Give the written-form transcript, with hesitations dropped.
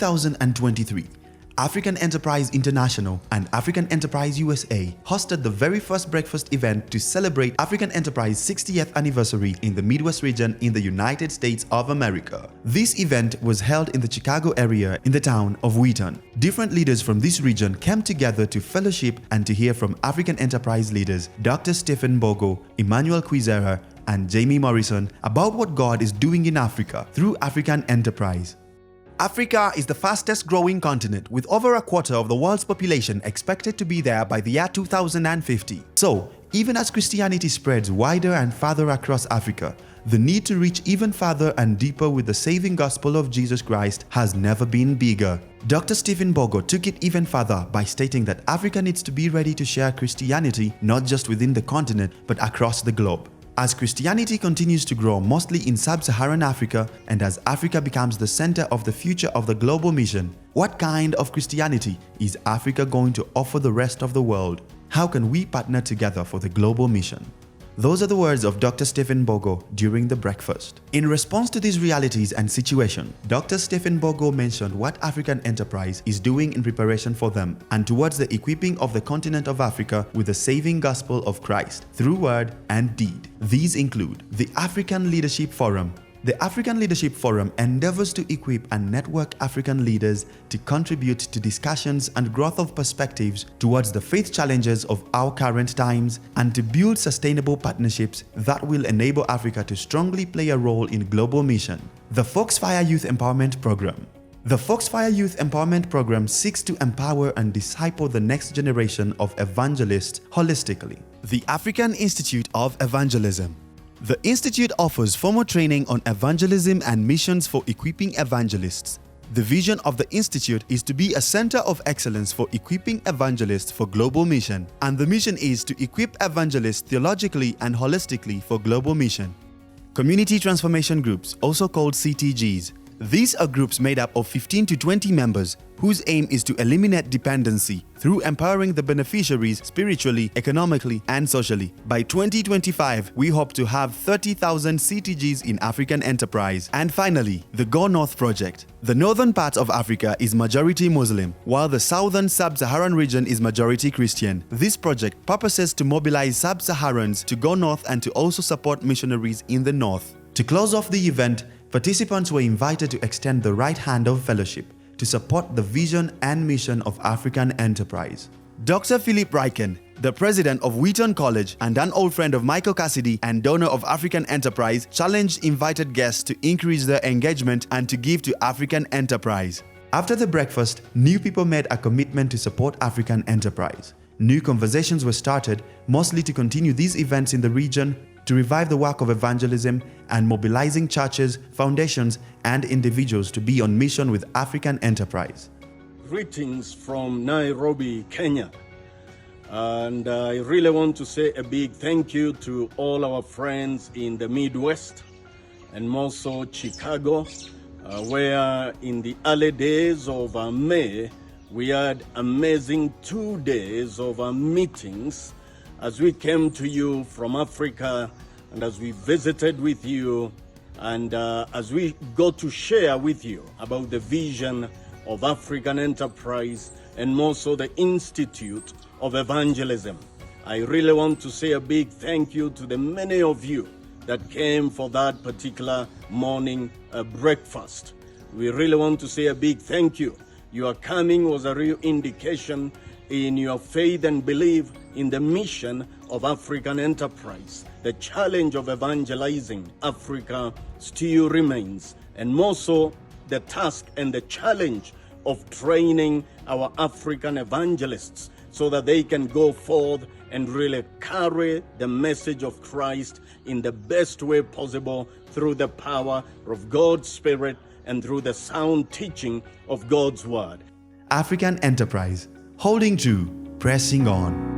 2023, African Enterprise International and African Enterprise USA hosted the very first breakfast event to celebrate African Enterprise 60th anniversary in the Midwest region in the United States of America. This event was held in the Chicago area in the town of Wheaton. Different leaders from this region came together to fellowship and to hear from African Enterprise leaders Dr. Stephen Bogo, Emmanuel Quizera, and Jamie Morrison about what God is doing in Africa through African Enterprise. Africa is the fastest growing continent, with over a quarter of the world's population expected to be there by the year 2050. So, even as Christianity spreads wider and farther across Africa, the need to reach even farther and deeper with the saving gospel of Jesus Christ has never been bigger. Dr. Stephen Bogo took it even further by stating that Africa needs to be ready to share Christianity not just within the continent but across the globe. As Christianity continues to grow mostly in sub-Saharan Africa, and as Africa becomes the center of the future of the global mission, what kind of Christianity is Africa going to offer the rest of the world? How can we partner together for the global mission? Those are the words of Dr. Stephen Bogo during the breakfast. In response to these realities and situation, Dr. Stephen Bogo mentioned what African Enterprise is doing in preparation for them and towards the equipping of the continent of Africa with the saving gospel of Christ through word and deed. These include the African Leadership Forum. The African Leadership Forum endeavors to equip and network African leaders to contribute to discussions and growth of perspectives towards the faith challenges of our current times and to build sustainable partnerships that will enable Africa to strongly play a role in global mission. The Foxfire Youth Empowerment Program. The Foxfire Youth Empowerment Program seeks to empower and disciple the next generation of evangelists holistically. The African Institute of Evangelism. The Institute offers formal training on evangelism and missions for equipping evangelists. The vision of the Institute is to be a center of excellence for equipping evangelists for global mission, and the mission is to equip evangelists theologically and holistically for global mission. Community Transformation Groups, also called CTGs. These are groups made up of 15 to 20 members whose aim is to eliminate dependency through empowering the beneficiaries spiritually, economically, and socially. By 2025, we hope to have 30,000 CTGs in African Enterprise. And finally, the Go North Project. The northern part of Africa is majority Muslim, while the southern sub-Saharan region is majority Christian. This project purposes to mobilize sub-Saharans to go north and to also support missionaries in the north. To close off the event, participants were invited to extend the right hand of fellowship to support the vision and mission of African Enterprise. Dr. Philip Ryken, the president of Wheaton College and an old friend of Michael Cassidy and donor of African Enterprise, challenged invited guests to increase their engagement and to give to African Enterprise. After the breakfast, new people made a commitment to support African Enterprise. New conversations were started, mostly to continue these events in the region, to revive the work of evangelism and mobilizing churches, foundations, and individuals to be on mission with African Enterprise. Greetings from Nairobi, Kenya. And I really want to say a big thank you to all our friends in the Midwest and more so Chicago, where in the early days of May, we had amazing 2 days of meetings as we came to you from Africa and as we visited with you and as we got to share with you about the vision of African Enterprise and more so the Institute of Evangelism. I really want to say a big thank you to the many of you that came for that particular morning breakfast. We really want to say a big thank you. Your coming was a real indication in your faith and belief in the mission of African Enterprise. The challenge of evangelizing Africa still remains, and more so the task and the challenge of training our African evangelists so that they can go forth and really carry the message of Christ in the best way possible through the power of God's Spirit and through the sound teaching of God's Word. African Enterprise, holding true, pressing on.